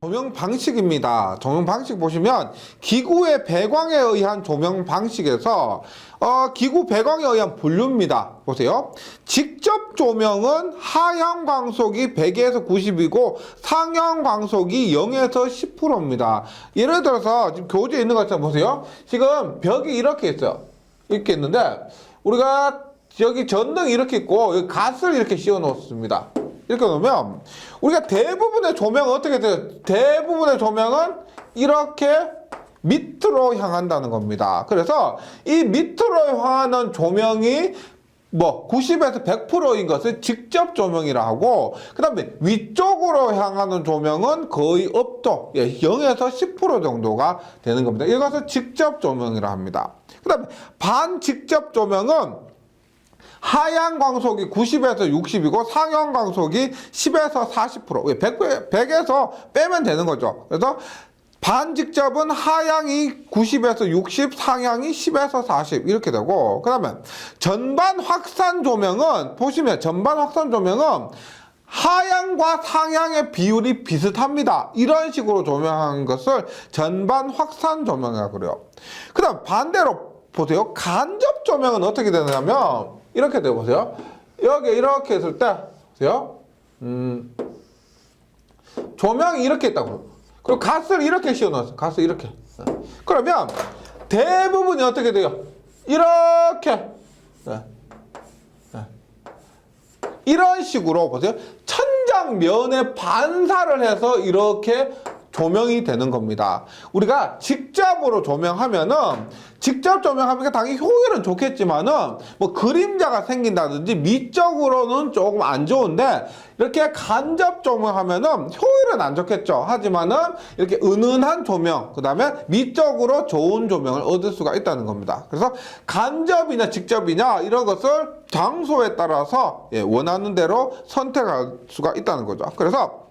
조명 방식입니다. 조명 방식 보시면 기구의 배광에 의한 조명 방식에서 기구 배광에 의한 분류입니다. 보세요. 직접 조명은 하향 광속이 100에서 90이고 상향 광속이 0에서 10%입니다. 예를 들어서 지금 교재에 있는 것처럼 보세요. 지금 벽이 이렇게 있어요. 이렇게 있는데 우리가 여기 전등이 이렇게 있고 여기 갓을 이렇게 씌워 놓습니다. 이렇게 놓으면 우리가 대부분의 조명은 어떻게 돼요? 대부분의 조명은 이렇게 밑으로 향한다는 겁니다. 그래서 이 밑으로 향하는 조명이 90에서 100%인 것을 직접 조명이라 하고, 그 다음에 위쪽으로 향하는 조명은 거의 없도 0에서 10% 정도가 되는 겁니다. 이것을 직접 조명이라 합니다. 그 다음에 반직접 조명은 하향 광속이 90에서 60이고 상향 광속이 10에서 40%, 100에서 빼면 되는 거죠. 그래서 반직접은 하향이 90에서 60, 상향이 10에서 40 이렇게 되고, 그 다음에 전반 확산 조명은 보시면 전반 확산 조명은 하향과 상향의 비율이 비슷합니다. 이런 식으로 조명하는 것을 전반 확산 조명이라고 그래요. 그 다음 반대로 보세요. 간접 조명은 어떻게 되냐면 이렇게 돼 보세요. 여기 이렇게 했을 때 보세요. 조명이 이렇게 있다고. 그리고 갓을 이렇게 씌워 넣었어요. 갓을 이렇게. 그러면 대부분이 어떻게 돼요? 이렇게. 이런 식으로 보세요. 천장 면에 반사를 해서 이렇게 조명이 되는 겁니다. 우리가 직접으로 조명하면은 직접 조명하면 당연히 효율은 좋겠지만은 그림자가 생긴다든지 미적으로는 조금 안 좋은데, 이렇게 간접 조명하면은 효율은 안 좋겠죠. 하지만은 이렇게 은은한 조명, 그 다음에 미적으로 좋은 조명을 얻을 수가 있다는 겁니다. 그래서 간접이냐 직접이냐 이런 것을 장소에 따라서 원하는 대로 선택할 수가 있다는 거죠. 그래서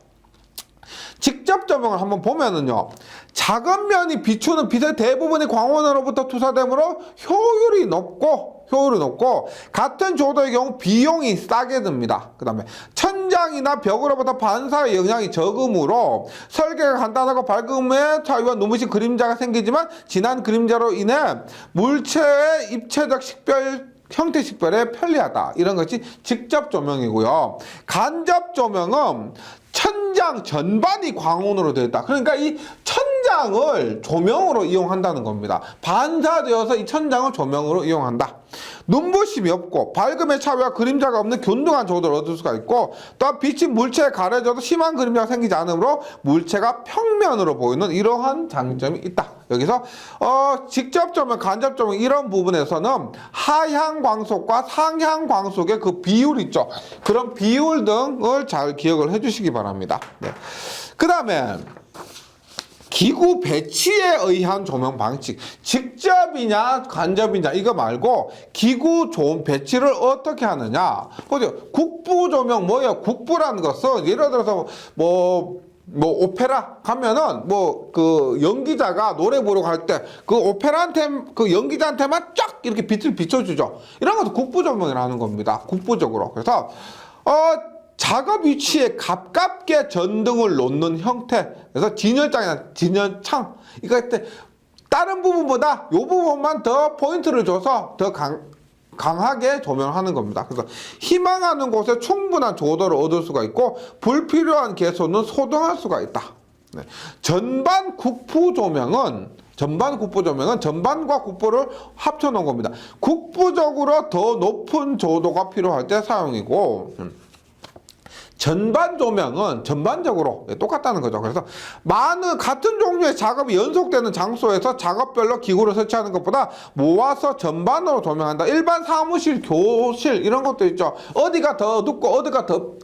직접 조명을 한번 보면은요, 작은 면이 비추는 빛의 대부분이 광원으로부터 투사되므로 효율이 높고 같은 조도의 경우 비용이 싸게 듭니다. 그 다음에 천장이나 벽으로부터 반사의 영향이 적으므로 설계가 간단하고 밝음의 차이와 눈부신 그림자가 생기지만 진한 그림자로 인해 물체의 입체적 형태 식별에 편리하다. 이런 것이 직접 조명이고요. 간접 조명은 천장 전반이 광원으로 되어 있다. 그러니까 이 천장을 조명으로 이용한다는 겁니다. 반사되어서 이 천장을 조명으로 이용한다. 눈부심이 없고 밝음의 차이와 그림자가 없는 균등한 조도를 얻을 수가 있고, 또한 빛이 물체에 가려져도 심한 그림자가 생기지 않으므로 물체가 평면으로 보이는 이러한 장점이 있다. 여기서 직접 조명, 간접 조명 이런 부분에서는 하향 광속과 상향 광속의 그 비율 있죠. 그런 비율 등을 잘 기억을 해주시기 바랍니다. 네. 그 다음에 기구 배치에 의한 조명 방식, 직접이냐 간접이냐 이거 말고 기구 배치를 어떻게 하느냐. 보세요. 국부 조명 뭐예요? 국부라는 것은 예를 들어서 오페라 가면은 그 연기자가 노래 부르고 갈 때 그 오페라한테 그 연기자한테만 쫙 이렇게 빛을 비춰주죠. 이런 것도 국부 조명이라는 겁니다. 국부적으로. 그래서 작업 위치에 가깝게 전등을 놓는 형태. 그래서 진열장이나 진열창. 이거 할 때 다른 부분보다 이 부분만 더 포인트를 줘서 더 강하게 조명하는 겁니다. 그래서 희망하는 곳에 충분한 조도를 얻을 수가 있고 불필요한 개소는 소등할 수가 있다. 네. 전반 국부 조명은 전반과 국부를 합쳐 놓은 겁니다. 국부적으로 더 높은 조도가 필요할 때 사용이고, 전반 조명은 전반적으로 똑같다는 거죠. 그래서 같은 종류의 작업이 연속되는 장소에서 작업별로 기구를 설치하는 것보다 모아서 전반으로 조명한다. 일반 사무실, 교실 이런 것도 있죠. 어디가 더 어둡고 어디가 더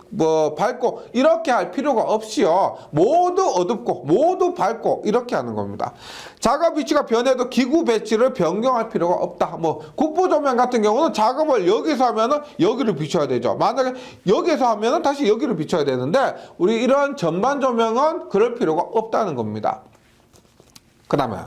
밝고 이렇게 할 필요가 없이요, 모두 어둡고 모두 밝고 이렇게 하는 겁니다. 작업 위치가 변해도 기구 배치를 변경할 필요가 없다. 국부 조명 같은 경우는 작업을 여기서 하면은 여기를 비춰야 되죠. 만약에 여기서 하면은 다시 여기를 비춰야 되는데, 우리 이런 전반 조명은 그럴 필요가 없다는 겁니다. 그 다음에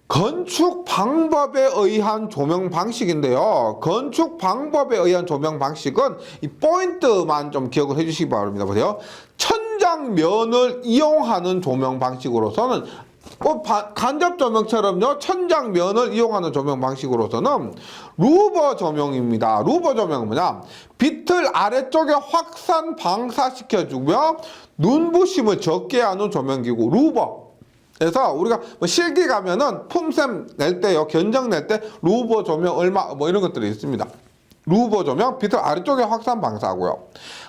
건축 방법에 의한 조명 방식인데요. 건축 방법에 의한 조명 방식은 이 포인트만 좀 기억을 해주시기 바랍니다. 보세요. 천장면을 이용하는 조명 방식으로서는 간접 조명처럼요, 천장면을 이용하는 조명 방식으로서는 루버 조명입니다. 루버 조명은 뭐냐? 빛을 아래쪽에 확산 방사시켜주며 눈부심을 적게 하는 조명기구 루버. 그래서 우리가 뭐 실기 가면은 품셈 낼 때요, 견적 낼 때 루버 조명 얼마 뭐 이런 것들이 있습니다. 루버 조명, 빛을 아래쪽에 확산 방사하고요.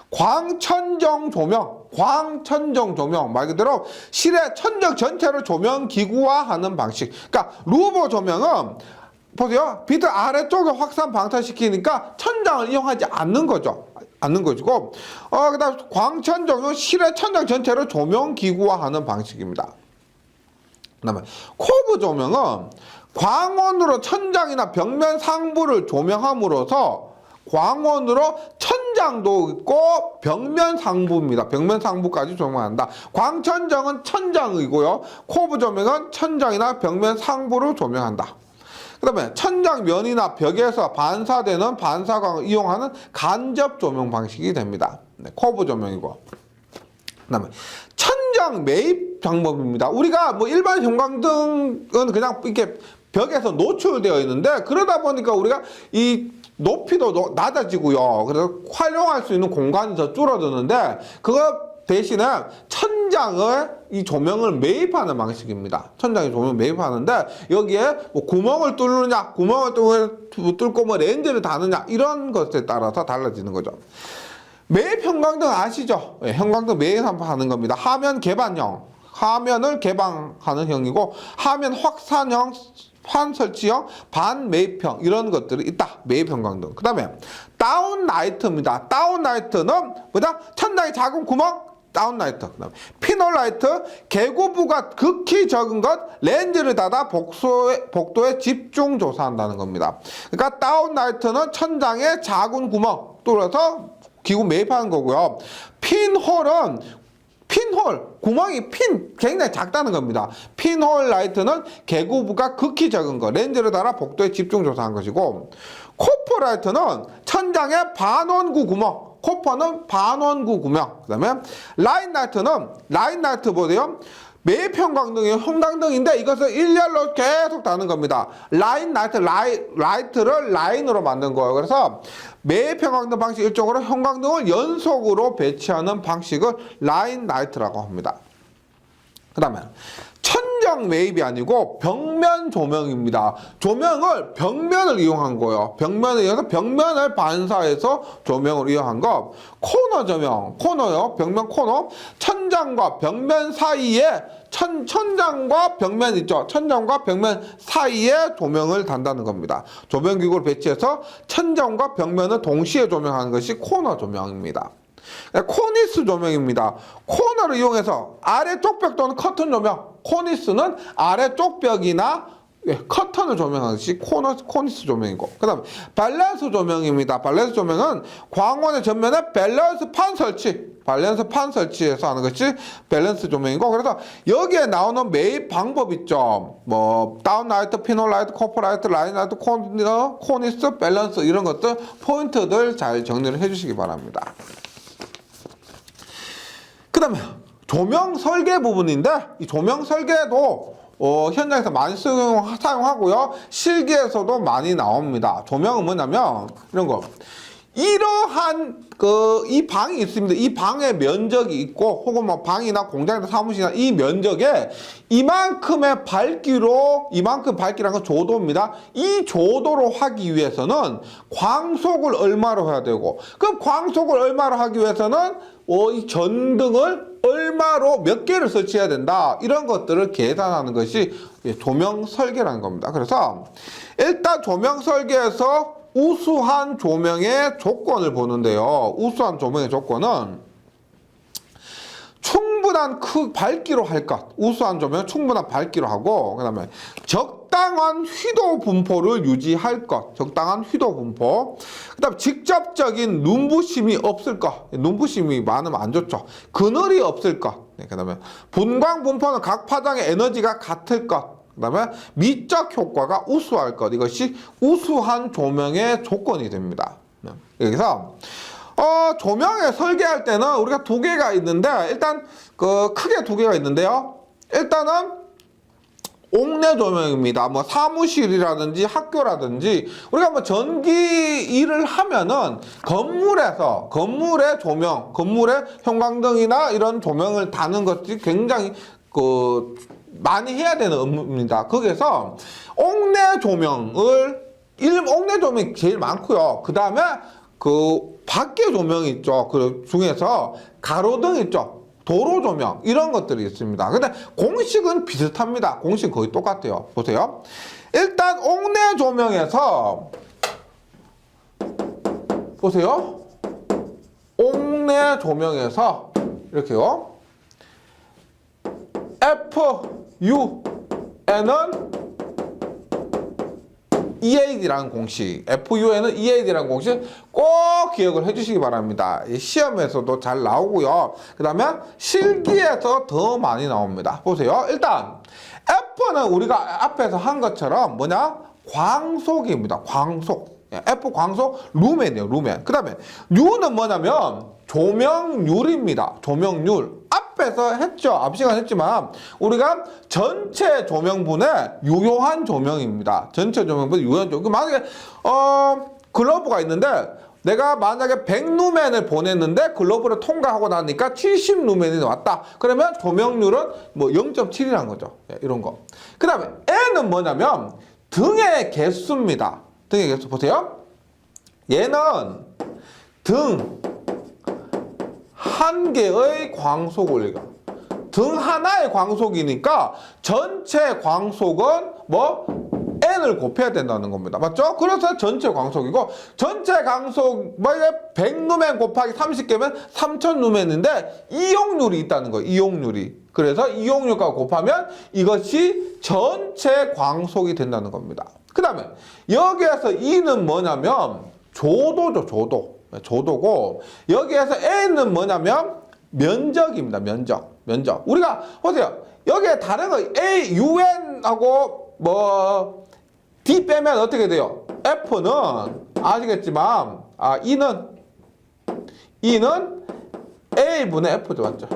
광천정 조명, 광천정 조명 말 그대로 실의 천정 전체를 조명 기구화하는 방식. 그러니까 루버 조명은 보세요, 빛을 아래쪽에 확산 방사시키니까 천장을 이용하지 않는 거죠. 않는 것이고, 그다음 광천정은 실의 천장 전체를 조명 기구화하는 방식입니다. 그다음에 코브 조명은 광원으로 천장이나 벽면 상부를 조명함으로써 광원으로 천장도 있고 벽면 상부입니다. 벽면 상부까지 조명한다. 광천정은 천장이고요. 코브 조명은 천장이나 벽면 상부를 조명한다. 그 다음에 천장면이나 벽에서 반사되는 반사광을 이용하는 간접 조명 방식이 됩니다. 네, 코브 조명이고. 그 다음에 천장 매입 방법입니다. 우리가 뭐 일반 형광등은 그냥 이렇게 벽에서 노출되어 있는데, 그러다 보니까 우리가 이 높이도 낮아지고요. 그래서 활용할 수 있는 공간이 더 줄어드는데, 그거 대신에 천장을 이 조명을 매입하는 방식입니다. 천장에 조명 매입하는데, 여기에 뭐 구멍을 뚫느냐, 구멍을 뚫고 뭐 렌즈를 다느냐, 이런 것에 따라서 달라지는 거죠. 매입 형광등 아시죠? 네, 형광등 매입하는 겁니다. 하면 개방형, 화면을 개방하는 형이고, 화면 확산형, 환 설치형, 반 매입형, 이런 것들이 있다. 매입 형광등. 그 다음에 다운라이트입니다. 다운라이트는 뭐다? 천장에 작은 구멍, 다운라이트. 그 다음에 피놀라이트, 개구부가 극히 적은 것, 렌즈를 닫아 복도에 집중 조사한다는 겁니다. 그러니까 다운라이트는 천장에 작은 구멍 뚫어서 기구 매입하는 거고요. 핀홀은 구멍이 굉장히 작다는 겁니다. 핀홀 라이트는 개구부가 극히 적은 거, 렌즈를 달아 복도에 집중 조사한 것이고, 코퍼 라이트는 천장에 반원구 구멍, 코퍼는 반원구 구멍. 그 다음에 라인 라이트 보세요. 매입 형광등인데 이것을 일렬로 계속 다는 겁니다. 라이트를 라인으로 만든 거예요. 그래서 매입 형광등 방식 일종으로 형광등을 연속으로 배치하는 방식을 라인 라이트라고 합니다. 그 다음에 천장 매입이 아니고 벽면 조명입니다. 조명을 벽면을 이용한 거예요. 벽면을 이용해서 벽면을 반사해서 조명을 이용한 거. 코너 조명, 코너요. 벽면 코너. 천장과 벽면 사이에 천장과 벽면 있죠. 천장과 벽면 사이에 조명을 단다는 겁니다. 조명기구를 배치해서 천장과 벽면을 동시에 조명하는 것이 코너 조명입니다. 코니스 조명입니다. 코너를 이용해서 아래쪽 벽 또는 커튼 조명. 코니스는 아래쪽 벽이나 커튼을 조명하는 것이 코니스 조명이고, 그 다음에 밸런스 조명입니다. 밸런스 조명은 광원의 전면에 밸런스 판 설치해서 하는 것이 밸런스 조명이고, 그래서 여기에 나오는 매입 방법 있죠. 뭐 다운라이트, 피놀라이트, 코퍼라이트, 라인라이트, 코니스, 밸런스, 이런 것들 포인트들 잘 정리를 해주시기 바랍니다. 그 다음에 조명 설계 부분인데, 이 조명 설계도 현장에서 많이 사용하고요. 실기에서도 많이 나옵니다. 조명은 뭐냐면 이런 거. 이러한 이 방이 있습니다. 이 방의 면적이 있고, 혹은 뭐 방이나 공장이나 사무실이나 이 면적에 이만큼의 밝기라는 건 조도입니다. 이 조도로 하기 위해서는 광속을 얼마로 해야 되고, 그럼 광속을 얼마로 하기 위해서는 이 전등을 얼마로 몇 개를 설치해야 된다. 이런 것들을 계산하는 것이 조명 설계라는 겁니다. 그래서 일단 조명 설계에서 우수한 조명의 조건을 보는데요. 우수한 조명의 조건은 충분한 밝기로 할 것. 우수한 조명은 충분한 밝기로 하고, 그 다음에 적당한 휘도 분포를 유지할 것. 적당한 휘도 분포. 그 다음에 직접적인 눈부심이 없을 것. 눈부심이 많으면 안 좋죠. 그늘이 없을 것. 그 다음에 분광 분포는 각 파장의 에너지가 같을 것. 그다음에 미적 효과가 우수할 것. 이것이 우수한 조명의 조건이 됩니다. 여기서 조명에 설계할 때는 우리가 두 개가 있는데 일단 크게 두 개가 있는데요. 일단은 옥내 조명입니다. 뭐 사무실이라든지 학교라든지 우리가 뭐 전기 일을 하면은 건물의 조명, 건물의 형광등이나 이런 조명을 다는 것이 굉장히 많이 해야 되는 업무입니다. 거기에서 옥내 조명이 제일 많고요. 그 다음에 밖에 조명이 있죠. 그 중에서 가로등 있죠. 도로 조명 이런 것들이 있습니다. 근데 공식은 비슷합니다. 공식 거의 똑같아요. 보세요. 일단 옥내 조명에서 보세요. 옥내 조명에서 이렇게요. FUN은 EAD라는 공식, FUN은 EAD라는 공식 꼭 기억을 해주시기 바랍니다. 시험에서도 잘 나오고요. 그 다음에 실기에서 더 많이 나옵니다. 보세요. 일단 F는 우리가 앞에서 한 것처럼 광속입니다. 광속. F 광속 루멘이에요. 루멘. 그 다음에 U는 뭐냐면 조명률입니다. 조명률. 앞에서 했죠. 앞 시간 했지만 우리가 전체 조명분의 유효한 조명입니다. 전체 조명분의 유효한 조명. 만약에 글러브가 있는데 내가 만약에 100루멘을 보냈는데 글러브를 통과하고 나니까 70루멘이 왔다. 그러면 조명률은 뭐 0.7이라는 거죠. 이런 거. 그 다음에 N은 뭐냐면 등의 개수입니다. 등의 개수 보세요. 얘는 등 한 개의 광속 올리기. 등 하나의 광속이니까 전체 광속은 N을 곱해야 된다는 겁니다. 맞죠? 그래서 전체 광속이고, 전체 광속, 100루멘 곱하기 30개면 3000루멘인데, 이용률이 있다는 거예요. 이용률이. 그래서 이용률과 곱하면 이것이 전체 광속이 된다는 겁니다. 그 다음에, 여기에서 E는 뭐냐면, 조도죠, 조도. 조도고, 여기에서 A는 뭐냐면, 면적입니다. 면적. 우리가, 보세요. 여기에 다른 거, A, UN하고, D 빼면 어떻게 돼요? F는, 아시겠지만, E는 A분의 F죠. 맞죠?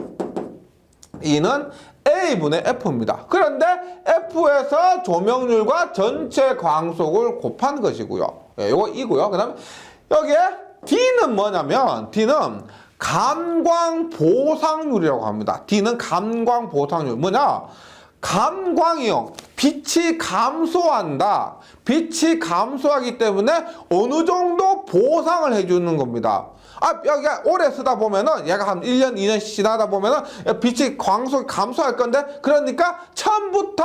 E는 A분의 F입니다. 그런데 F에서 조명률과 전체 광속을 곱한 것이고요. 요거 E고요. 그 다음에, 여기에 D는 뭐냐면, D는 감광 보상률이라고 합니다. D는 감광 보상률. 뭐냐? 감광이요. 빛이 감소한다. 빛이 감소하기 때문에 어느 정도 보상을 해주는 겁니다. 여기 오래 쓰다 보면은 얘가 한 1년, 2년 지나다 보면은 빛이 광속이 감소할 건데, 그러니까 처음부터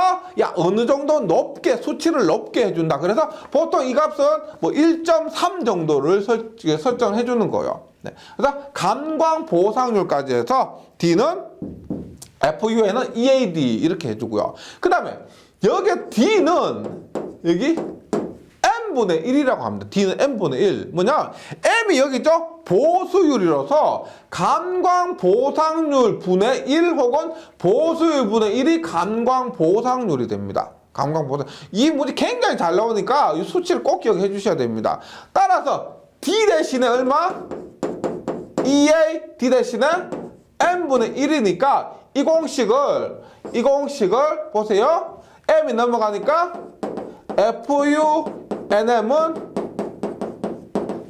어느 정도 높게, 수치를 높게 해준다. 그래서 보통 이 값은 1.3 정도를 설정해 주는 거예요. 네. 그래서 감광 보상률까지 해서 D는 FUN은 EAD 이렇게 해주고요. 그 다음에 여기 D는 여기 N분의 1이라고 합니다. D는 N분의 1. 뭐냐? M이 여기 있죠? 보수율이라서 감광 보상률 분의 1 혹은 보수율 분의 1이 감광 보상률이 됩니다. 감광 보상. 이 문제 굉장히 잘 나오니까 이 수치를 꼭 기억해 주셔야 됩니다. 따라서 D 대신에 얼마? EA D 대신에 N분의 1이니까 이 공식을 보세요. M이 넘어가니까 FUNM은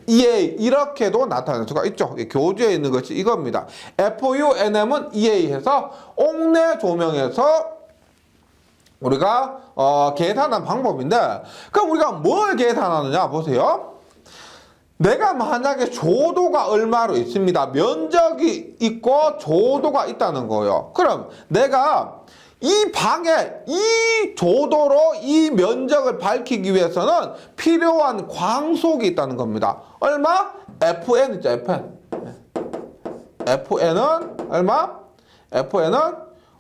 EA 이렇게도 나타낼 수가 있죠. 교재에 있는 것이 이겁니다. FUNM은 EA 해서 옥내 조명에서 우리가 계산한 방법인데, 그럼 우리가 뭘 계산하느냐 보세요. 내가 만약에 조도가 얼마로 있습니다. 면적이 있고 조도가 있다는 거예요. 그럼 내가 이 방에 이 조도로 이 면적을 밝히기 위해서는 필요한 광속이 있다는 겁니다. 얼마? FN 있죠, FN. FN은 얼마? FN은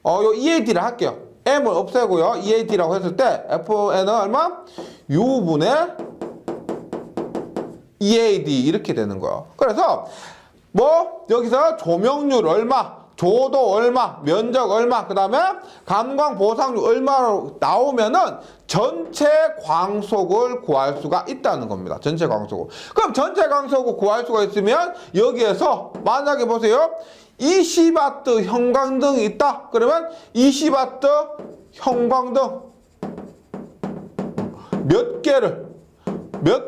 요 EAD를 할게요. M을 없애고요. EAD라고 했을 때 FN은 얼마? U분의 EAD 이렇게 되는 거예요. 그래서 여기서 조명률 얼마? 조도 얼마, 면적 얼마, 그 다음에 감광 보상률 얼마로 나오면은 전체 광속을 구할 수가 있다는 겁니다. 전체 광속을. 그럼 전체 광속을 구할 수가 있으면 여기에서 만약에 보세요. 20W 형광등이 있다. 그러면 20W 형광등 몇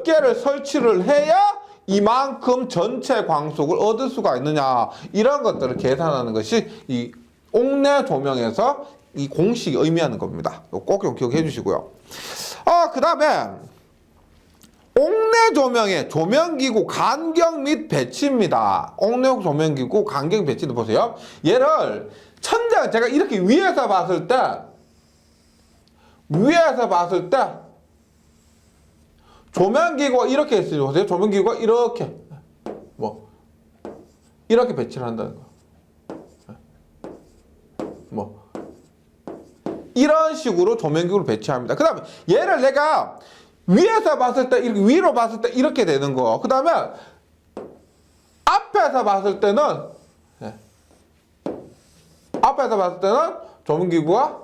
개를 설치를 해야 이만큼 전체 광속을 얻을 수가 있느냐, 이런 것들을 계산하는 것이 이 옥내 조명에서 이 공식이 의미하는 겁니다. 꼭 좀 기억해 주시고요. 그 다음에 옥내 조명의 조명기구 간격 및 배치입니다. 옥내 조명기구 간격 배치도 보세요. 얘를 천장, 제가 이렇게 위에서 봤을 때 조명기구가 이렇게 있어요. 보세요. 조명기구가 이렇게 이렇게 배치를 한다는 거. 이런 식으로 조명기구를 배치합니다. 그 다음에 얘를 내가 위에서 봤을 때 이렇게, 위로 봤을 때 이렇게 되는 거. 그 다음에 앞에서 봤을 때는 조명기구가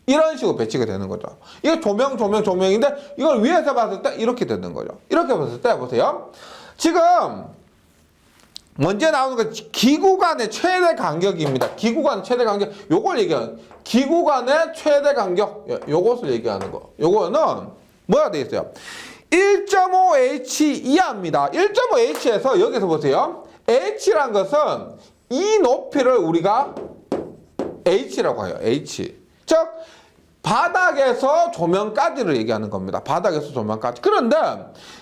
이런 식으로 배치가 되는 거죠. 이게 조명인데 이걸 위에서 봤을 때 이렇게 되는 거죠. 이렇게 봤을 때 보세요. 지금 먼저 나오는 건 기구 간의 최대 간격입니다. 기구 간의 최대 간격. 요걸 얘기하는, 기구 간의 최대 간격. 요것을 얘기하는 거. 요거는 뭐가 되어 있어요? 1.5H 이하입니다. 1.5H에서 여기서 보세요. H란 것은 이 높이를 우리가 H라고 해요. H. 즉 바닥에서 조명까지를 얘기하는 겁니다. 바닥에서 조명까지. 그런데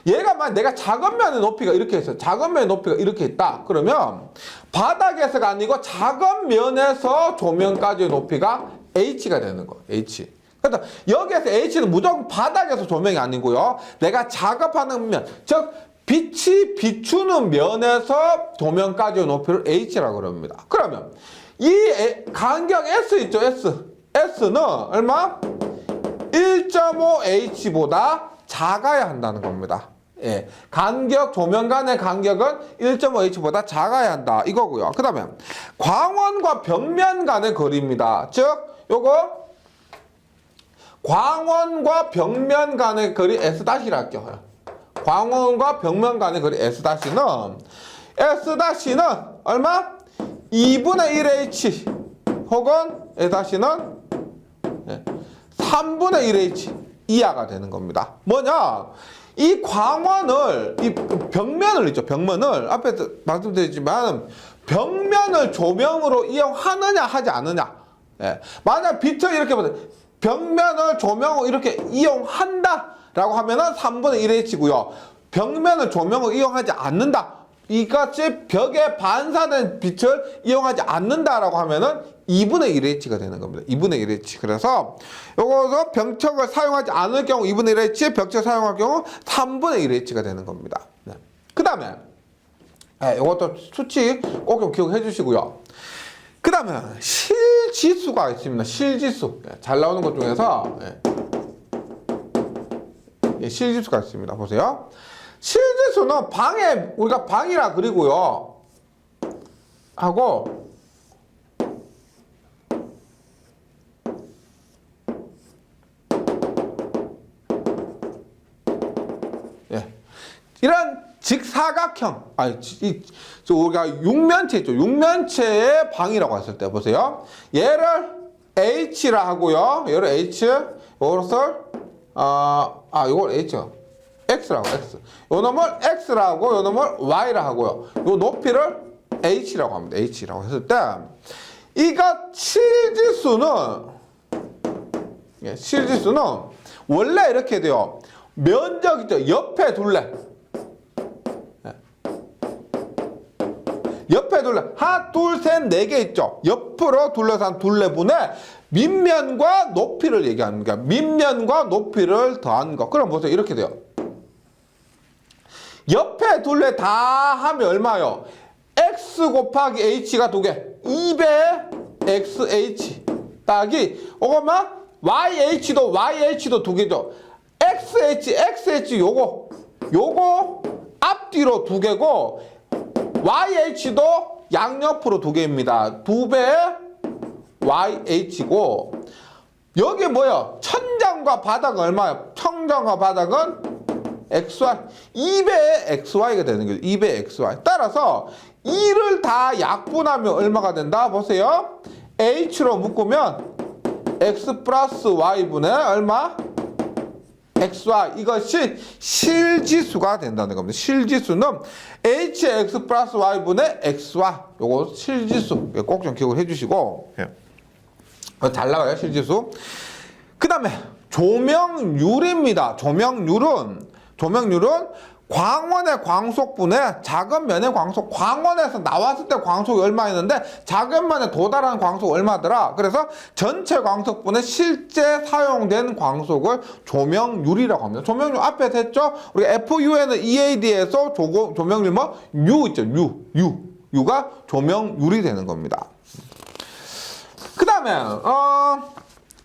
얘가 만약 내가 작은 면의 높이가 이렇게 있어요. 작은 면의 높이가 이렇게 있다. 그러면 바닥에서가 아니고 작은 면에서 조명까지의 높이가 H가 되는 거예요. H. 그래서 여기에서 H는 무조건 바닥에서 조명이 아니고요. 내가 작업하는 면, 즉 빛이 비추는 면에서 조명까지의 높이를 H라고 그럽니다. 그러면 이 간격 S 있죠. S는 얼마? 1.5H보다 작아야 한다는 겁니다. 예. 간격, 조명 간의 간격은 1.5H보다 작아야 한다. 이거고요. 그 다음에 광원과 벽면 간의 거리입니다. 즉, 요거 광원과 벽면 간의 거리 S-라 할게요. 광원과 벽면 간의 거리 S-는 얼마? 2분의 1H 혹은 S-는 3분의 1H 이하가 되는 겁니다. 뭐냐? 이 광원을, 이 벽면을 있죠. 벽면을 앞에 말씀드렸지만 벽면을 조명으로 이용하느냐 하지 않느냐. 만약 빛을 이렇게 보세요. 벽면을 조명으로 이렇게 이용한다라고 하면은 3분의 1H고요. 벽면을 조명으로 이용하지 않는다. 이같이 벽에 반사된 빛을 이용하지 않는다라고 하면은 2분의 1H가 되는 겁니다. 2분의 1H. 그래서 요거서 병척을 사용하지 않을 경우 2분의 1H, 병척 사용할 경우 3분의 1H가 되는 겁니다. 네. 그 다음에 요것도 수치 꼭 좀 기억해 주시고요. 그 다음에 실지수가 있습니다. 실지수. 잘 나오는 것 중에서 실지수가 있습니다. 보세요. 실지수는 방에 우리가 방이라 그리고요. 하고 이런 직사각형, 우리가 육면체 있죠. 육면체의 방이라고 했을 때 보세요. 얘를 H라 하고요. 얘를 H, 이것을 이걸 H, X라고, X. 요 놈을 X라고, 요 놈을 Y라 하고요. 요 높이를 H라고 합니다. H라고 했을 때, 이거 실지수는 원래 이렇게 돼요. 면적 있죠. 옆에 둘레. 옆에 둘레. 하나, 둘, 셋, 네 개 있죠. 옆으로 둘러싼 둘레분의 밑면과 높이를 얘기합니다. 밑면과 높이를 더한 거. 그럼 보세요. 이렇게 돼요. 옆에 둘레 다 하면 얼마요? X 곱하기 H가 2개. 2배 XH. 따기. 이거만 YH도 2개죠. XH 요거 앞뒤로 2개고 YH도 양옆으로 2개입니다. 2배 YH고 여기 뭐야? 천장과 바닥은 얼마야? 천장과 바닥은 XY 2배의 XY가 되는 거죠. 2배의 XY. 따라서 2를 다 약분하면 얼마가 된다? 보세요. H로 묶으면 X 플러스 Y분의 얼마? XY. 이것이 실지수가 된다는 겁니다. 실지수는 HX 플러스 Y분의 XY. 요거 실지수. 꼭 좀 기억을 해주시고. 잘 나가요, 실지수. 그 다음에 조명률입니다. 조명률은 광원의 광속분의 작은 면의 광속, 광원에서 나왔을 때 광속이 얼마였는데 작은 면에 도달한 광속 얼마더라. 그래서 전체 광속분의 실제 사용된 광속을 조명률이라고 합니다. 조명률 앞에 했죠. 우리 FU에는 EAD에서 조명률 뭐 U 있죠. U가 조명률이 되는 겁니다. 그 다음에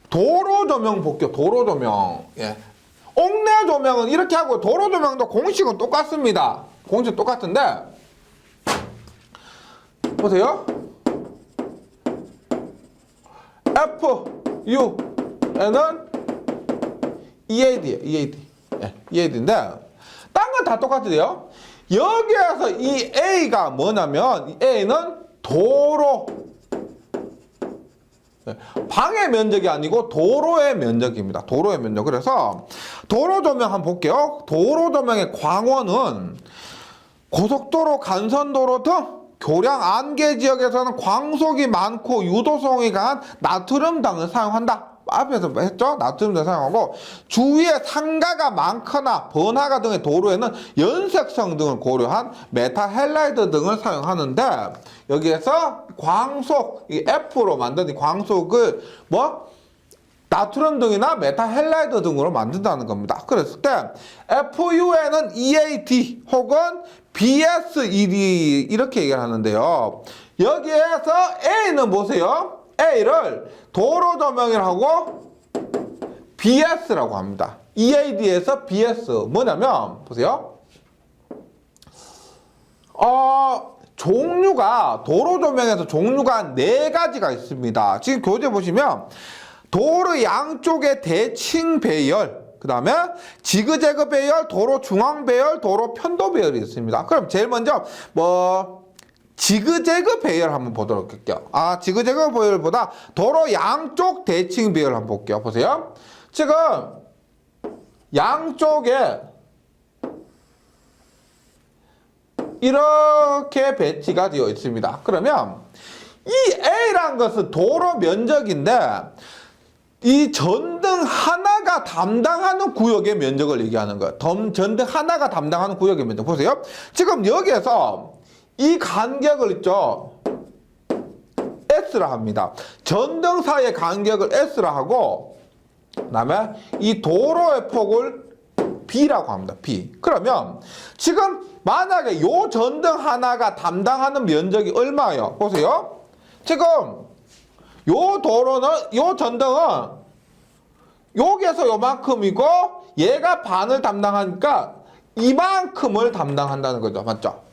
도로 조명 볼게요. 도로 조명. 예. 옥내 조명은 이렇게 하고 도로 조명도 공식은 똑같습니다. 공식 똑같은데 보세요. FU에는 EAD. 예, EAD인데 딴 건 다 똑같으세요. 여기에서 이 A가 뭐냐면 이 A는 도로 방의 면적이 아니고 도로의 면적입니다. 도로의 면적. 그래서 도로 조명 한번 볼게요. 도로 조명의 광원은 고속도로, 간선도로 등 교량 안개 지역에서는 광속이 많고 유도성이 강한 나트륨 등을 사용한다. 앞에서 했죠? 나트륨 등을 사용하고 주위에 상가가 많거나 번화가 등의 도로에는 연색성 등을 고려한 메탈 헬라이드 등을 사용하는데 여기에서 광속, 이 F로 만든 이 광속을 나트륨 등이나 메탈 헬라이드 등으로 만든다는 겁니다. 그랬을 때 FU에는 EAD 혹은 BSED 이렇게 얘기를 하는데요. 여기에서 A는 보세요. A를 도로 조명이라고 BS라고 합니다. EAD에서 BS 뭐냐면 보세요. 종류가 도로 조명에서 종류가 4가지가 있습니다. 지금 교재 보시면 도로 양쪽의 대칭 배열, 그 다음에 지그재그 배열, 도로 중앙 배열, 도로 편도 배열이 있습니다. 그럼 제일 먼저 지그재그 배열 한번 보도록 할게요. 지그재그 배열보다 도로 양쪽 대칭 배열 한번 볼게요. 보세요. 지금 양쪽에 이렇게 배치가 되어 있습니다. 그러면 이 A라는 것은 도로 면적인데 이 전등 하나가 담당하는 구역의 면적을 얘기하는 거예요. 전등 하나가 담당하는 구역의 면적. 보세요. 지금 여기에서 이 간격을 있죠. S라 합니다. 전등 사이의 간격을 S라 하고 그 다음에 이 도로의 폭을 B라고 합니다. B. 그러면 지금 만약에 요 전등 하나가 담당하는 면적이 얼마예요? 보세요. 지금 요 도로는 요 전등은 여기에서 요만큼이고 얘가 반을 담당하니까 이만큼을 담당한다는 거죠. 맞죠?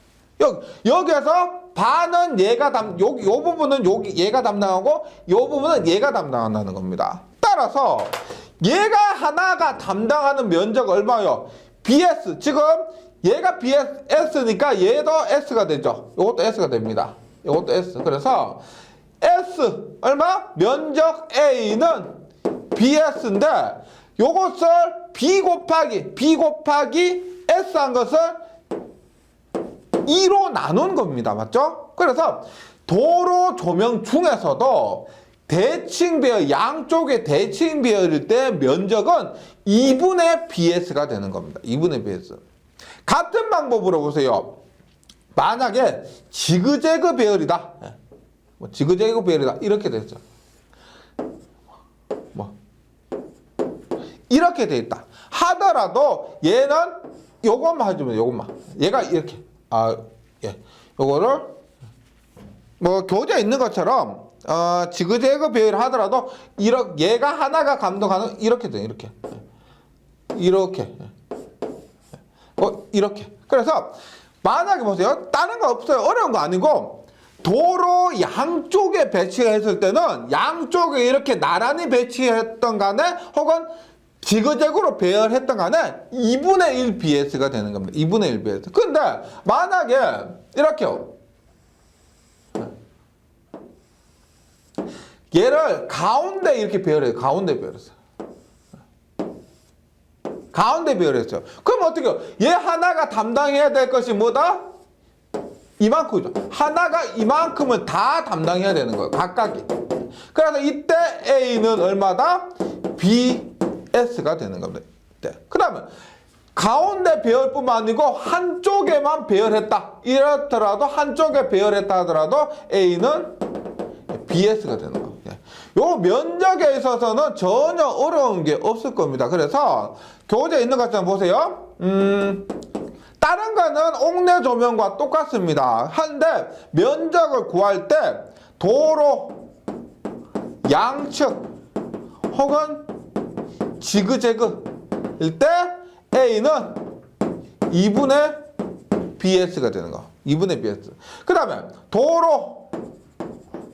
여기에서 반은 얘가 요 부분은 얘가 담당하고 요 부분은 얘가 담당한다는 겁니다. 따라서 얘가 하나가 담당하는 면적 얼마요? BS. 지금 얘가 BS니까 얘도 S가 되죠. 요것도 S가 됩니다. 요것도 S. 그래서 S 얼마? 면적 A는 BS인데 요것을 B 곱하기 S 한 것을 2로 나눈 겁니다. 맞죠? 그래서 도로 조명 중에서도 대칭 배열, 양쪽의 대칭 배열일 때 면적은 2분의 BS가 되는 겁니다. 2분의 BS. 같은 방법으로 보세요. 만약에 지그재그 배열이다. 지그재그 배열이다. 이렇게 됐죠. 이렇게 돼 있다. 하더라도 얘는 요것만 해주면 요것만. 얘가 이렇게. 요거를 교재에 있는 것처럼 지그재그 배열을 하더라도 얘가 하나가 감독하는 이렇게 돼. 이렇게. 그래서 만약에 보세요. 다른 거 없어요. 어려운 거 아니고 도로 양쪽에 배치했을 때는 양쪽에 이렇게 나란히 배치했던 간에 혹은 지그재그로 배열했던 간에 2분의 1 BS가 되는 겁니다. 2분의 1 BS. 근데 만약에 이렇게요. 얘를 가운데 이렇게 배열해요. 가운데 배열했어요. 가운데 배열했어요. 그럼 어떻게 해요? 얘 하나가 담당해야 될 것이 뭐다? 이만큼이죠. 하나가 이만큼을 다 담당해야 되는 거예요. 각각이. 그래서 이때 A는 얼마다? BS가 되는 겁니다. 그 다음에 가운데 배열뿐만 아니고 한쪽에만 배열했다. 이렇더라도 한쪽에 배열했다 하더라도 A는 BS가 되는 거예요. 요 면적에 있어서는 전혀 어려운 게 없을 겁니다. 그래서 교재에 있는 것처럼 보세요. 다른 거는 옥내 조명과 똑같습니다. 한데 면적을 구할 때 도로 양측 혹은 지그재그일 때 A는 2분의 BS가 되는 거. 2분의 BS. 그 다음에 도로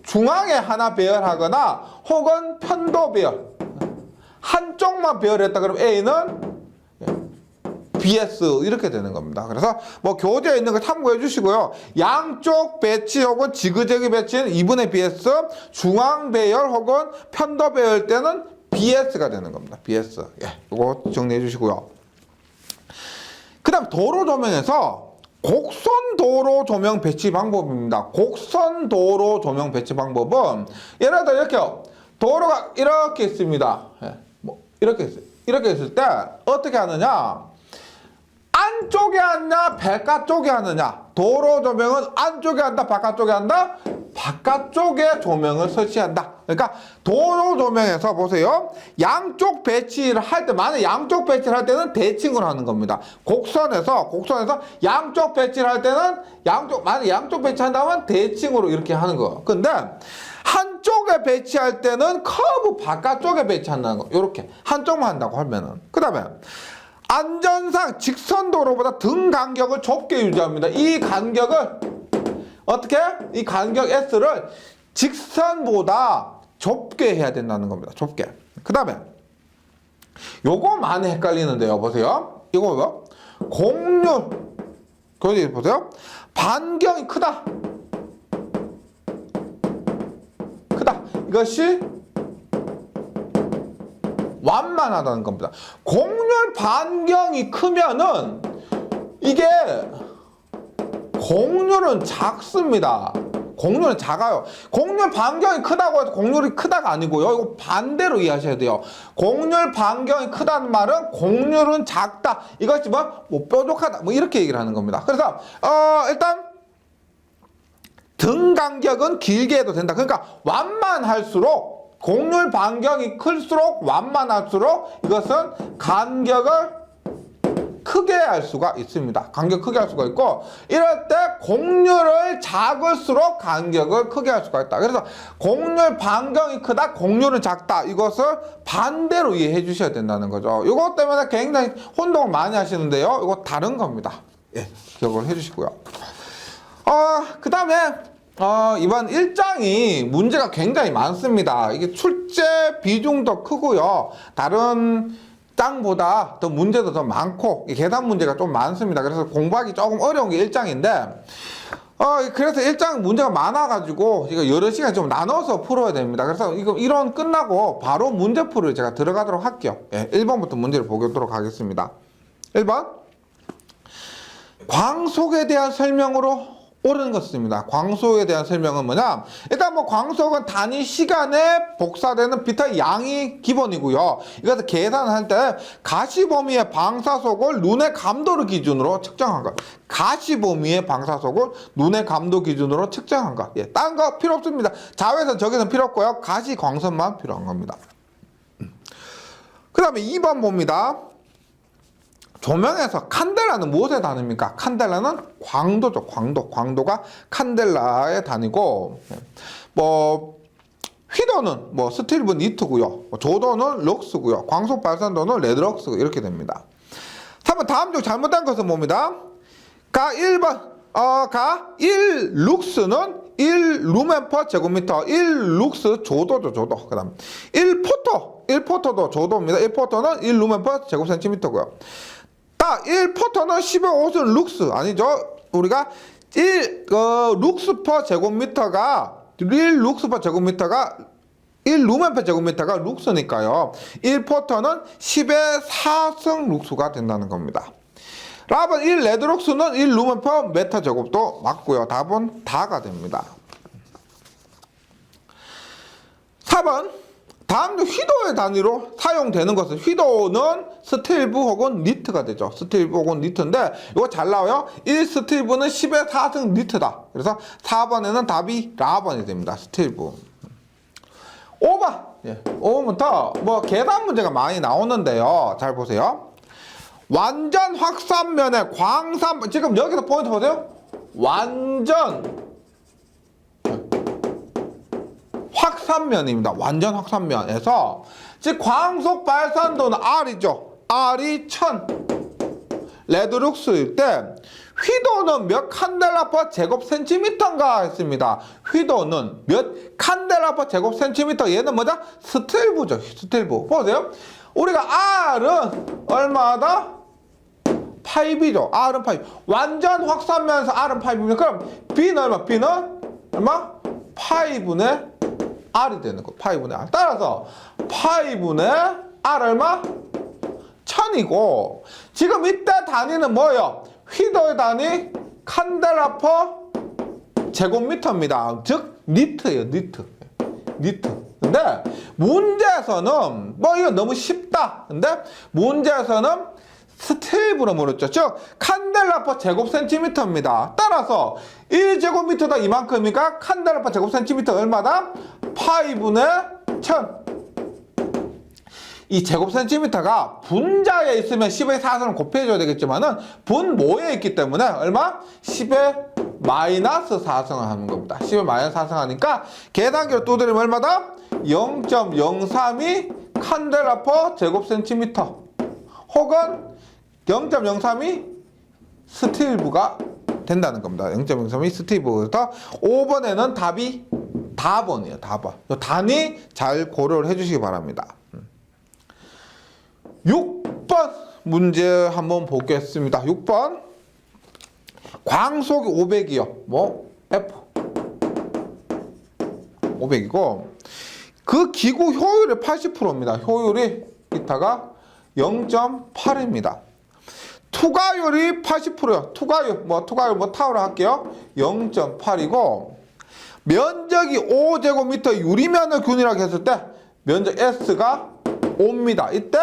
중앙에 하나 배열하거나 혹은 편도 배열 한쪽만 배열했다 그러면 A는 BS 이렇게 되는 겁니다. 그래서 뭐 교재에 있는 거 참고해 주시고요. 양쪽 배치 혹은 지그재그 배치는 2분의 BS, 중앙 배열 혹은 편도 배열 때는 BS가 되는 겁니다. BS. 예, 이거 정리해 주시고요. 그 다음 도로 조명에서 곡선 도로 조명 배치 방법입니다. 곡선 도로 조명 배치 방법은 예를 들어 이렇게요. 도로가 이렇게 있습니다. 예, 뭐 이렇게 있어요. 이렇게 있을 때 어떻게 하느냐? 안쪽에 하냐, 바깥쪽에 하느냐? 도로 조명은 안쪽에 한다, 바깥쪽에 한다? 바깥쪽에 조명을 설치한다. 그러니까 도로 조명에서 보세요. 양쪽 배치를 할 때, 만약 양쪽 배치를 할 때는 대칭으로 하는 겁니다. 곡선에서 양쪽 배치를 할 때는 만약 양쪽 배치한다면 대칭으로 이렇게 하는 거예요. 근데 한쪽에 배치할 때는 커브 바깥쪽에 배치한다는 거. 이렇게 한쪽만 한다고 하면은. 그 다음에 안전상 직선 도로보다 등 간격을 좁게 유지합니다. 이 간격을 어떻게? 이 간격 S를 직선보다 좁게 해야 된다는 겁니다. 좁게. 그 다음에 요거 많이 헷갈리는데요. 보세요. 이거 뭐요? 곡률. 거기 보세요. 반경이 크다. 이것이 완만하다는 겁니다. 곡률 반경이 크면은 이게 곡률은 작습니다. 곡률은 작아요. 곡률 반경이 크다고 해서 곡률이 크다가 아니고요. 이거 반대로 이해하셔야 돼요. 곡률 반경이 크다는 말은 곡률은 작다. 이것이 뭐 뾰족하다. 뭐 이렇게 얘기를 하는 겁니다. 그래서 일단 등 간격은 길게 해도 된다. 그러니까 완만할수록 곡률 반경이 클수록 완만할수록 이것은 간격을 크게 할 수가 있습니다. 간격 크게 할 수가 있고 이럴 때 곡률을 작을수록 간격을 크게 할 수가 있다. 그래서 곡률 반경이 크다, 곡률은 작다. 이것을 반대로 이해해 주셔야 된다는 거죠. 이것 때문에 굉장히 혼동을 많이 하시는데요. 이거 다른 겁니다. 예, 기억을 해 주시고요. 그 다음에 이번 1장이 문제가 굉장히 많습니다. 이게 출제 비중도 크고요. 다른 장보다 더 문제도 더 많고 계산 문제가 좀 많습니다. 그래서 공부하기 조금 어려운 게 1장인데 그래서 1장 문제가 많아가지고 이거 여러 시간 좀 나눠서 풀어야 됩니다. 그래서 이거 이론 끝나고 바로 문제풀을 제가 들어가도록 할게요. 예, 1번부터 문제를 보도록 하겠습니다. 1번 광속에 대한 설명으로 옳은 것입니다. 광속에 대한 설명은 뭐냐? 일단 뭐 광속은 단위 시간에 복사되는 비트의 양이 기본이고요. 이것을 계산할 때 가시범위의 방사속을 눈의 감도를 기준으로 측정한 것. 가시범위의 방사속을 눈의 감도 기준으로 측정한 것. 예, 딴 거 필요 없습니다. 자외선 저기는 필요 없고요. 가시 광선만 필요한 겁니다. 그 다음에 2번 봅니다. 조명에서 칸델라는 무엇의 단위입니까? 칸델라는 광도죠. 광도가 칸델라의 단위고, 뭐 휘도는 뭐 스틸브 니트고요. 조도는 럭스고요. 광속 발산도는 레드럭스 이렇게 됩니다. 3번 다음 중 잘못된 것은 뭡니다? 가 1번 가 1룩스는 1루멘 퍼 제곱미터, 1룩스 조도죠, 조도. 그 다음 1포토도 조도입니다. 1포토는 1루멘 퍼 제곱센티미터고요. 딱 1포토는 15옷은 룩스 아니죠. 우리가 1룩스 퍼 제곱미터가 1룩스 퍼 제곱미터가 1루멘 퍼 제곱미터가 룩스니까요. 1포터는 10의 4승 룩스가 된다는 겁니다. 답은 1 레드룩스는 1루멘 퍼 메타 제곱도 맞고요. 답은 다가 됩니다. 4번 다음 중 휘도의 단위로 사용되는 것은 휘도는 스틸브 혹은 니트가 되죠. 스틸브 혹은 니트인데 이거 잘 나와요. 1 스틸브는 10의 4승 니트다. 그래서 4번에는 답이 라번이 됩니다. 스틸브. 5번. 5번부터 뭐 계산 문제가 많이 나오는데요. 잘 보세요. 완전 확산면에 광산, 지금 여기서 포인트 보세요. 완전 확산면입니다. 완전 확산면에서 즉 광속 발산도는 R이죠. R이 1000 레드룩스일 때 휘도는 몇 칸델라 퍼 제곱 센티미터인가 했습니다. 휘도는 몇 칸델라 퍼 제곱 센티미터. 얘는 뭐죠? 스틸브죠. 스틸브. 보세요. 우리가 R은 얼마다? 5이죠. R은 5. 완전 확산면에서 R은 5입니다. 그럼 B는 얼마? B는 얼마? 5분의 R이 되는 거. 5분의 R. 따라서 5분의 R 얼마? 1000이고 지금 이때 단위는 뭐예요? 휘도의 단위 칸델라 퍼 제곱미터입니다. 즉 니트예요. 니트. 근데 문제에서는 뭐 이거 너무 쉽다. 근데 문제에서는 스틸브로 물었죠. 즉 칸델라 퍼 제곱센티미터입니다. 따라서 1제곱미터다 이만큼이니까 칸델라 퍼 제곱센티미터 얼마다? 5분의 1000. 이 제곱센티미터가 분자에 있으면 10의 4승을 곱해줘야 되겠지만은 분모에 있기 때문에 얼마? 10의 마이너스 4승을 하는 겁니다. 10의 마이너스 4승 하니까 계산기로 두드리면 얼마다? 0.032 칸델라 퍼 제곱센티미터 혹은 0.032 스틸브가 된다는 겁니다. 0.032 스틸브부터 5번에는 답이 다번이에요. 다번. 단위 잘 고려를 해주시기 바랍니다. 6번 문제 한번 보겠습니다. 6번 광속이 500이요. 뭐 F 500이고 그 기구 효율이 80%입니다. 효율이 이따가 0.8입니다. 투과율이 80%요. 투과율 타오라 할게요. 0.8이고 면적이 5제곱미터 유리면을 균이라고 했을 때 면적 S가 5입니다. 이때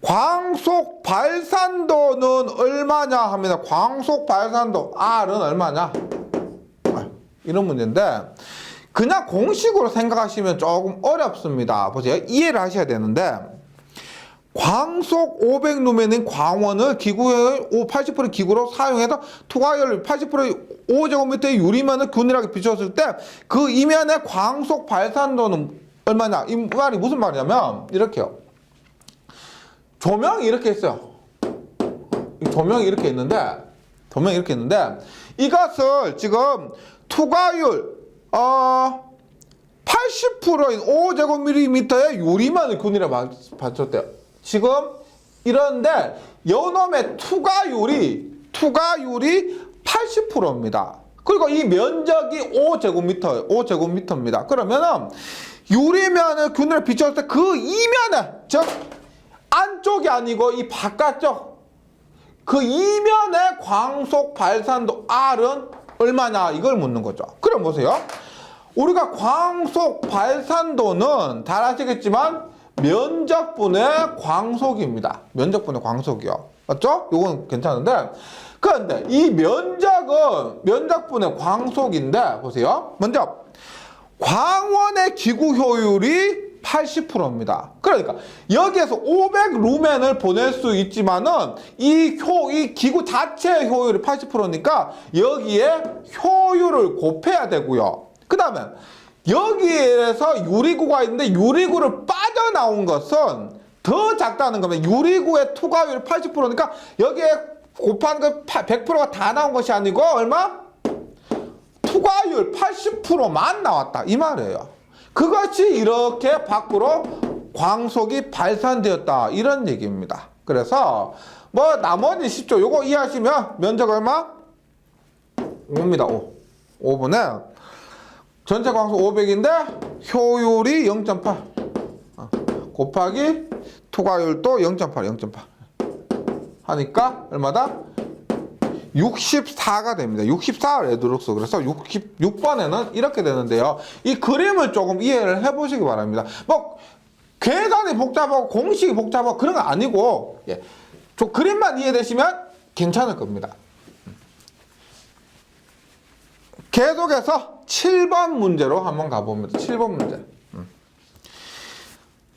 광속 발산도는 얼마냐 합니다. 광속 발산도 R은 얼마냐? 이런 문제인데 그냥 공식으로 생각하시면 조금 어렵습니다. 보세요. 이해를 하셔야 되는데 광속 500루멘인 광원을 기구의 80% 기구로 사용해서 투과율 80% 5제곱미터의 유리면을 균일하게 비추었을 때 그 이면의 광속 발산도는 얼마냐? 이 말이 무슨 말이냐면 이렇게요. 조명이 이렇게 있어요. 조명이 이렇게 있는데 이것을 지금 투과율 80%인 5제곱미터의 유리면을 균일에 받쳤대요. 지금 이런데 요놈의 투과율이 80%입니다. 그리고 이 면적이 5제곱미터입니다. 그러면은 유리면을 균일에 비췄을 때 그 이면에 즉 안쪽이 아니고 이 바깥쪽 그 이면의 광속 발산도 R은 얼마냐 이걸 묻는 거죠. 그럼 보세요. 우리가 광속 발산도는 잘 아시겠지만 면적분의 광속입니다. 면적분의 광속이요. 맞죠? 이건 괜찮은데 그런데 이 면적은 면적분의 광속인데 보세요. 먼저 광원의 기구 효율이 80%입니다. 그러니까 여기에서 500루멘을 보낼 수 있지만은 이 기구 자체의 효율이 80%니까 여기에 효율을 곱해야 되고요. 그 다음에 여기에서 유리구가 있는데 유리구를 빠져나온 것은 더 작다는 겁니다. 유리구의 투과율이 80%니까 여기에 곱한 그 100%가 다 나온 것이 아니고 얼마? 투과율 80%만 나왔다 이 말이에요. 그것이 이렇게 밖으로 광속이 발산되었다 이런 얘기입니다. 그래서 뭐 나머지 10조 요거 이해하시면 면적 얼마? 5입니다. 5분의 전체 광속 500인데 효율이 0.8 곱하기 투과율도 0.8 하니까 얼마다? 64가 됩니다. 64 레드룩스. 그래서 66번에는 이렇게 되는데요. 이 그림을 조금 이해를 해보시기 바랍니다. 뭐 계산이 복잡하고 공식이 복잡하고 그런 거 아니고 예. 저 그림만 이해되시면 괜찮을 겁니다. 계속해서 7번 문제로 한번 가봅니다. 7번 문제.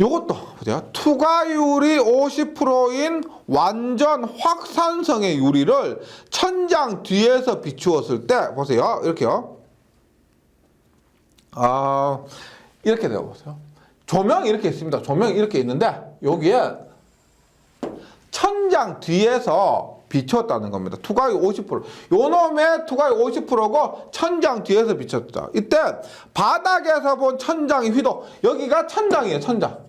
요것도 보세요. 투과율이 50%인 완전 확산성의 유리를 천장 뒤에서 비추었을 때 보세요. 이렇게요. 이렇게 돼요. 보세요. 조명이 이렇게 있습니다. 조명이 이렇게 있는데 여기에 천장 뒤에서 비쳤다는 겁니다. 투과율 50%. 요놈의 투과율 50%고 천장 뒤에서 비쳤다. 이때 바닥에서 본 천장의 휘도. 여기가 천장이에요. 천장.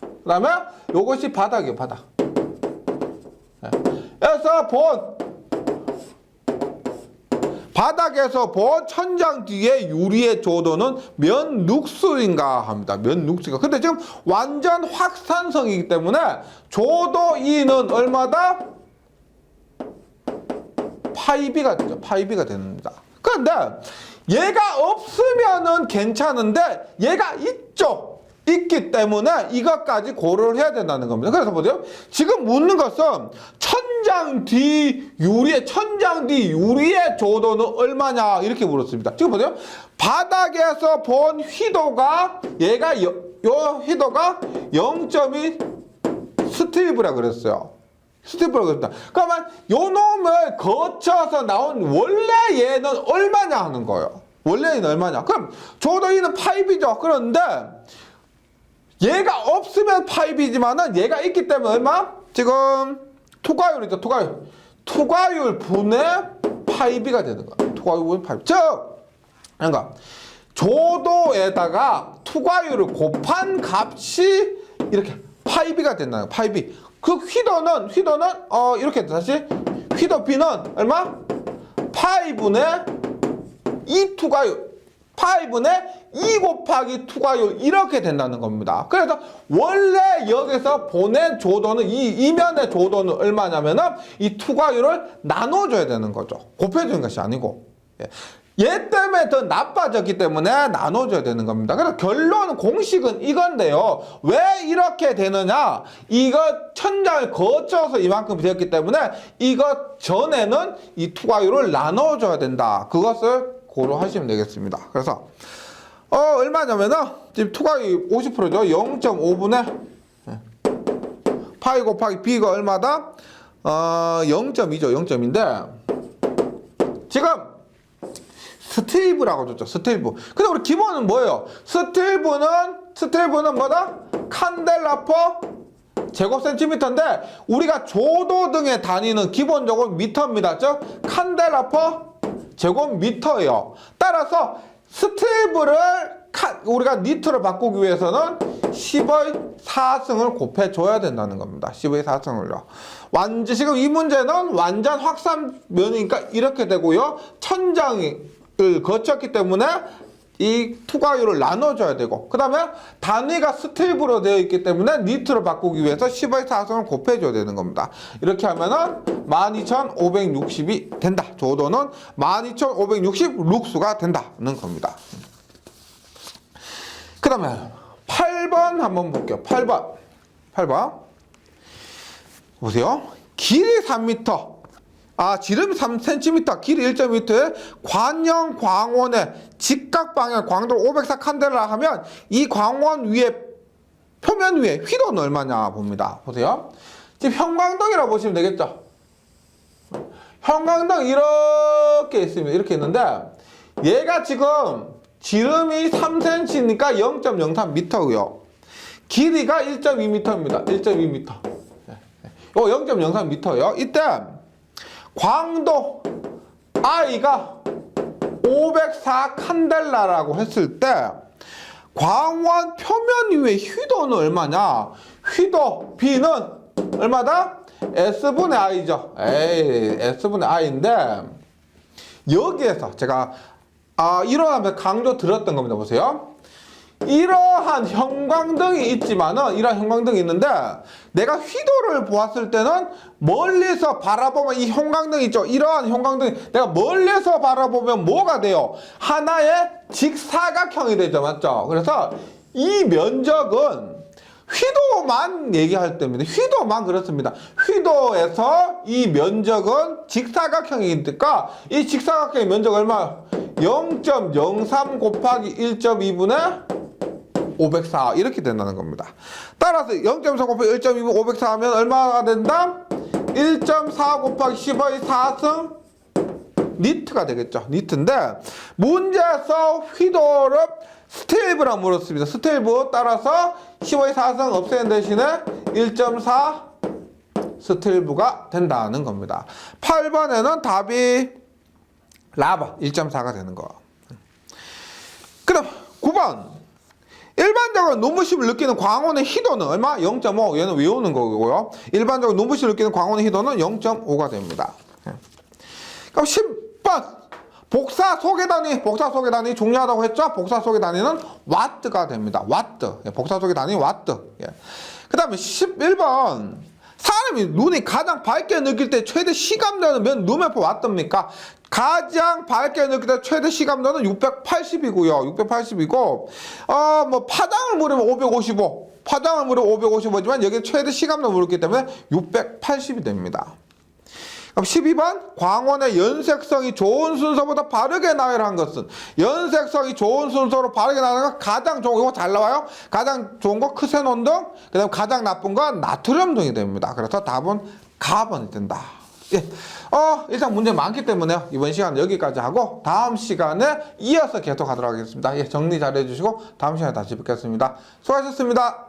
그 다음에 요것이 바닥이에요. 바닥. 그래서 바닥에서 본 천장 뒤에 유리의 조도는 몇 룩스인가 합니다. 몇 룩스인가. 근데 지금 완전 확산성이기 때문에 조도 E는 얼마다? 파이비가 되죠. 파이비가 됩니다. 그런데 얘가 없으면은 괜찮은데 얘가 있기 때문에 이것까지 고려를 해야 된다는 겁니다. 그래서 보세요. 지금 묻는 것은 천장 뒤 유리의 조도는 얼마냐 이렇게 물었습니다. 지금 보세요. 바닥에서 본 휘도가 얘가 요 휘도가 0.2 스티브라 그랬어요. 스티브라고 했다. 그러면 요 놈을 거쳐서 나온 원래 얘는 얼마냐 하는 거예요. 원래 얘는 얼마냐. 그럼 조도 E는 5이죠. 그런데 얘가 없으면 5이지만은 얘가 있기 때문에 얼마? 지금 투과율이죠. 투과율 분의 5가 되는 거야. 투과율 분의 5. 즉 그러니까 조도에다가 투과율을 곱한 값이 이렇게 5가 된다는 거야. 5. 그 휘도는 이렇게 다시 휘도 B는 얼마? 5분의 2 투과율. 5분의 2 곱하기 투과율 이렇게 된다는 겁니다. 그래서 원래 여기서 보낸 조도는 이 이면의 조도는 얼마냐면은 이 투과율을 나눠줘야 되는 거죠. 곱해주는 것이 아니고. 얘 때문에 더 나빠졌기 때문에 나눠줘야 되는 겁니다. 그래서 결론 공식은 이건데요. 왜 이렇게 되느냐? 이거 천장을 거쳐서 이만큼 되었기 때문에 이것 전에는 이 투과율을 나눠줘야 된다. 그것을 고려하시면 되겠습니다. 그래서 얼마냐면은 지금 투과율 50%죠. 0.5분의 파이 곱하기 b가 얼마다? 0.2죠. 0.2인데 지금 스티브라고 줬죠. 스티브. 근데 우리 기본은 뭐예요? 스티브는 뭐다? 칸델라 퍼 제곱 센티미터인데 우리가 조도 등의 단위는 기본적으로 미터입니다. 즉 칸델라 퍼 제곱미터예요. 따라서 스티브를 우리가 니트로 바꾸기 위해서는 10의 4승을 곱해줘야 된다는 겁니다. 10의 4승을요. 지금 이 문제는 완전 확산면이니까 이렇게 되고요. 천장을 거쳤기 때문에 이 투과율을 나눠줘야 되고 그 다음에 단위가 스티브로 되어 있기 때문에 니트로 바꾸기 위해서 10의 4승을 곱해줘야 되는 겁니다. 이렇게 하면은 12,560이 된다. 조도는 12,560 룩스가 된다는 겁니다. 그 다음에 8번 한번 볼게요. 8번 보세요. 길이 3m 지름이 3cm, 길이 1.2m의 관형 광원의 직각방향 광도를 504 칸델라 하면 이 광원 위에 표면 위에 휘도는 얼마냐 봅니다. 보세요. 지금 형광등이라고 보시면 되겠죠. 형광등 이렇게 있습니다. 이렇게 있는데 얘가 지금 지름이 3cm니까 0.03m고요. 길이가 1.2m입니다. 1.2m. 요 0.03m예요. 이때 광도 I가 504 칸델라라고 했을 때 광원 표면 위의 휘도는 얼마냐? 휘도 B는 얼마다? S분의 I죠. S분의 I인데 여기에서 제가 이론하면서 강조 들었던 겁니다. 보세요. 이러한 형광등이 있지만은 이러한 형광등이 있는데 내가 휘도를 보았을 때는 멀리서 바라보면 이 형광등 있죠. 이러한 형광등이 내가 멀리서 바라보면 뭐가 돼요? 하나의 직사각형이 되죠. 맞죠? 그래서 이 면적은 휘도만 얘기할 때입니다. 휘도만 그렇습니다. 휘도에서 이 면적은 직사각형이니까 이 직사각형의 면적 얼마? 0.03 곱하기 1.2분의 504 이렇게 된다는 겁니다. 따라서 0.4 곱하기 1.2분 504 하면 얼마가 된다? 1.4 곱하기 10의 4승 니트가 되겠죠. 니트인데 문제에서 휘도를 스틸브라고 물었습니다. 스틸브 따라서 10의 4승 없애는 대신에 1.4 스틸브가 된다는 겁니다. 8번에는 답이 라바 1.4가 되는 거. 그럼 9번 일반적으로 눈부심을 느끼는 광원의 희도는 얼마? 0.5. 얘는 외우는 거고요. 일반적으로 눈부심을 느끼는 광원의 희도는 0.5가 됩니다. 그럼 10번 복사 소개 단위 중요하다고 했죠? 복사 소개 단위는 와트가 됩니다. 와트. 복사 소개 단위 와트. 그 다음에 11번 사람이 눈이 가장 밝게 느낄 때 최대 시감도는 몇 루메포 와트입니까? 가장 밝게 느낄 때 최대 시감도는 680이고요. 680이고 뭐 파장을 물으면 555. 파장을 물으면 555지만 여기 최대 시감도 물었기 때문에 680이 됩니다. 그럼 12번 광원의 연색성이 좋은 순서보다 바르게 나열한 것은 연색성이 좋은 순서로 바르게 나열한 건 가장 좋은 거 이거 잘 나와요. 가장 좋은 거 크세논 등, 그 다음 가장 나쁜 건 나트륨 등이 됩니다. 그래서 답은 가번이 된다. 일단 문제 많기 때문에 이번 시간은 여기까지 하고 다음 시간에 이어서 계속 하도록 하겠습니다. 정리 잘 해주시고 다음 시간에 다시 뵙겠습니다. 수고하셨습니다.